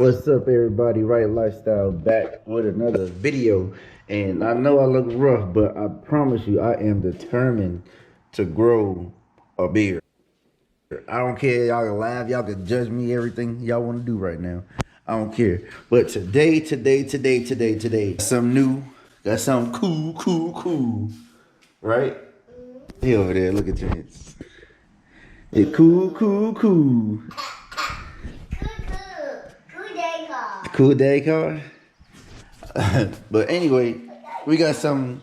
What's up, everybody? Right Lifestyle back with another video. And I know I look rough, but I promise you I am determined to grow a beard. I don't care. Y'all can laugh, y'all can judge me, everything y'all want to do right now. I don't care. But today, something new. Got something cool. Right? He over there, look at your hands. It's cool. Cool day car. But anyway, we got some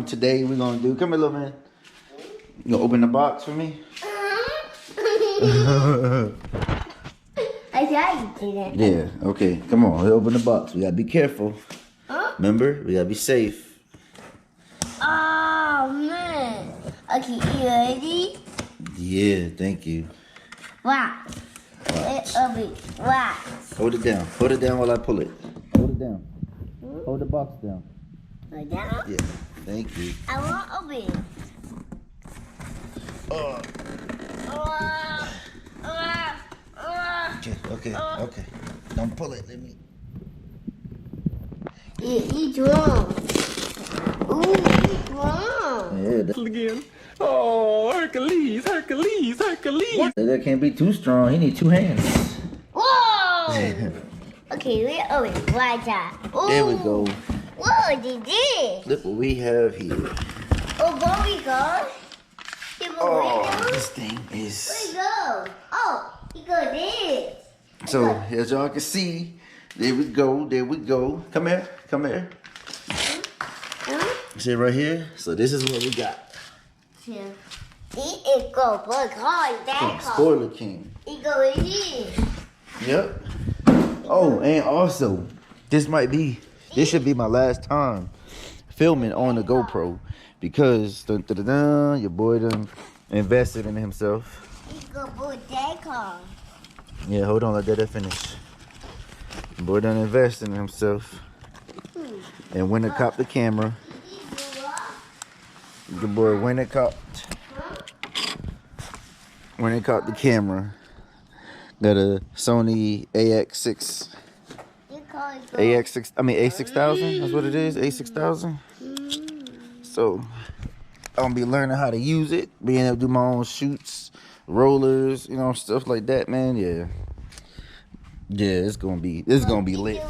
today we're gonna do. Come here, little man. You gonna open the box for me? I tried to do that. Yeah, okay. Come on, open the box. We gotta be careful. Remember, we gotta be safe. Oh man. Okay, you ready? Yeah, thank you. Wow. Wow. Hold it down. Hold it down while I pull it. Hold it down. Hold the box down. Like that? Yeah, thank you. I want open. Okay. Don't pull it. Let me. It's wrong. Ooh, it's wrong. Yeah, that, Again. Oh, Hercules. that can't be too strong. He need two hands. Whoa! Okay, we open. Watch out. There we go. Whoa, did this? Look what we have here. Oh, where we go? Oh, this thing Where is. we go? Oh, we go this. So, as y'all can see, there we go. Come here. See right here? So this is what we got. Yeah. It go for car, that car. Spoiler King. It go in here. Yep. Oh, and also, this should be my last time filming on the GoPro because your boy done invested in himself. It go for that car. Yeah, hold on, let that finish. Your boy done invested in himself and went and copped the camera. Your boy went and copped the camera. Got a Sony A6000. That's what it is, A6000. So I'm gonna be learning how to use it, being able to do my own shoots, rollers, stuff like that, man. Yeah, it's gonna be lit.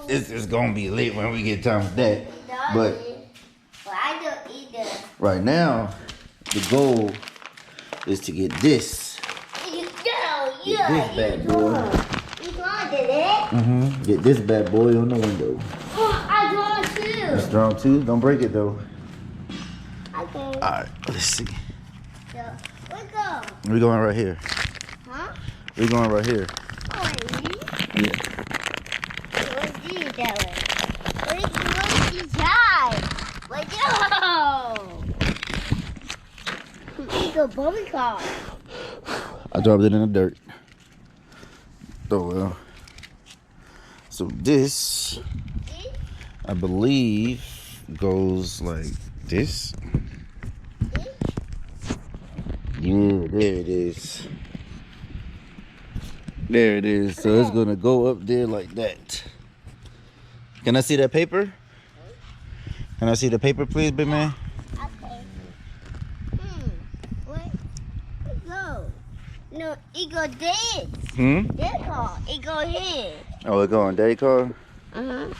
It's gonna be lit when we get time for that. But I don't eat that. right now, the goal is to get this. Get this bad boy. Get this bad boy on the window. Oh, I draw too. It's strong too. Don't break it though. Okay. All right, let's see. So, where go? We're going right here. Huh? We're going right here. Oh, really? Yeah. Let's do it that way. Let's decide. Let's go. We go bubble car. I dropped it in the dirt. Oh well. So this, I believe, goes like this. Yeah, there it is. There it is. So it's gonna go up there like that. Can I see that paper? Can I see the paper, please, big man? Okay. Where go? No, it go this. That car. It go here. Oh, it go on day car? Uh-huh.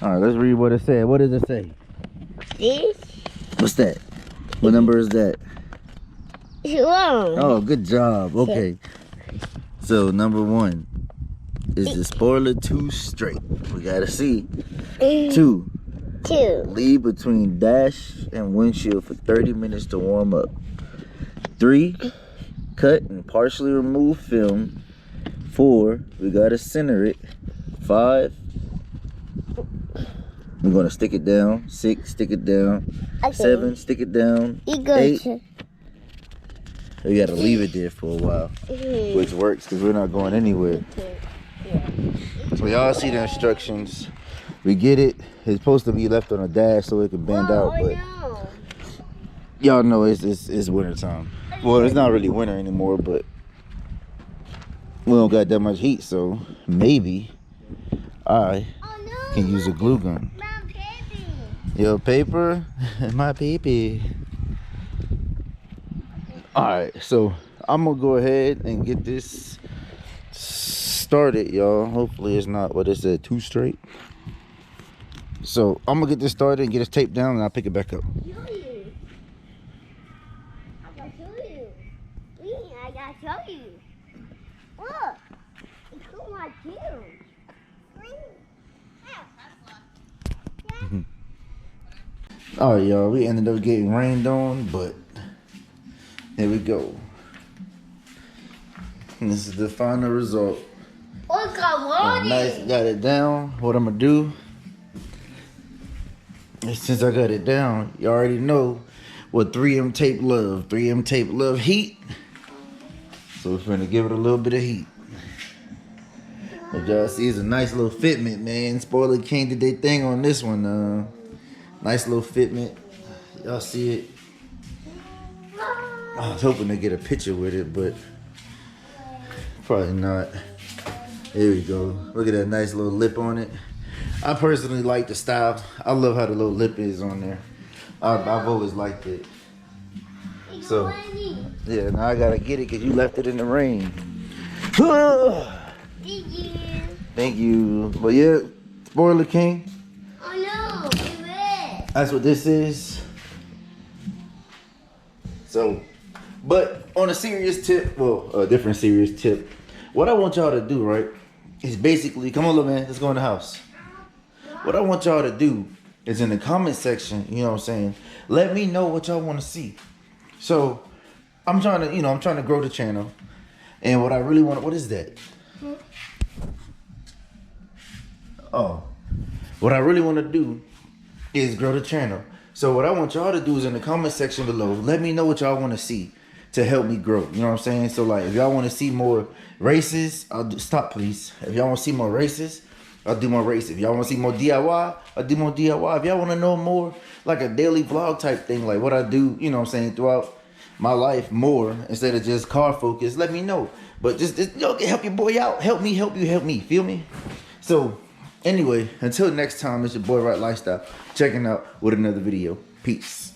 All right, let's read what it said. What does it say? This? What's that? What number is that? Wrong. Oh, good job. Okay. So number 1 is the spoiler 2 straight. We gotta see. 2. 2. Leave between dash and windshield for 30 minutes to warm up. 3. Cut and partially remove film. 4. We gotta center it. 5. We're gonna stick it down. 6. Stick it down. Okay. 7. Stick it down. It go 8. to. We gotta leave it there for a while, which works because we're not going anywhere. So y'all see the instructions. We get it. It's supposed to be left on a dash so it can bend out, but No. y'all know it's winter time. Well, it's not really winter anymore, but we don't got that much heat, so maybe I Oh no. can use a glue gun. My baby. Your paper, my baby. All right, so I'm gonna go ahead and get this started, y'all. Hopefully it's not what it said, too straight. So I'm gonna get this started and get this tape down, and I'll pick it back up. Show you. I gotta show you. I gotta show you. Look. It's cool my too. All right, y'all. We ended up getting rained on, but here we go. And this is the final result. Oh, God, Nice, got it down. What I'm gonna do is, since I got it down, you already know what 3M tape love. 3M tape love heat. So we're gonna give it a little bit of heat. What y'all see is a nice little fitment, man. Spoiler King did their thing on this one. Nice little fitment. Y'all see it? I was hoping to get a picture with it, but probably not. Here we go. Look at that nice little lip on it. I personally like the style. I love how the little lip is on there. I've always liked it. So, yeah, now I gotta get it because you left it in the rain. Thank you. Thank you. But yeah, Spoiler King. Oh no, it is. That's what this is. So, but on a serious tip, well, a different serious tip, what I want y'all to do, right, is basically, come on, little man, let's go in the house. What I want y'all to do is in the comment section, you know what I'm saying, let me know what y'all want to see. So, I'm trying to grow the channel. And what I really want, what is that? Oh, what I really want to do is grow the channel. So what I want y'all to do is in the comment section below, let me know what y'all want to see to help me grow. You know what I'm saying? So like, if y'all want to see more races, stop please. If y'all want to see more races, I'll do more races. If y'all want to see more DIY, I'll do more DIY. If y'all want to know more like a daily vlog type thing, like what I do, you know what I'm saying, throughout my life more instead of just car focus, let me know. But just help your boy out. Help me, help you, help me. Feel me? So anyway, until next time, it's your boy Right Lifestyle checking out with another video. Peace.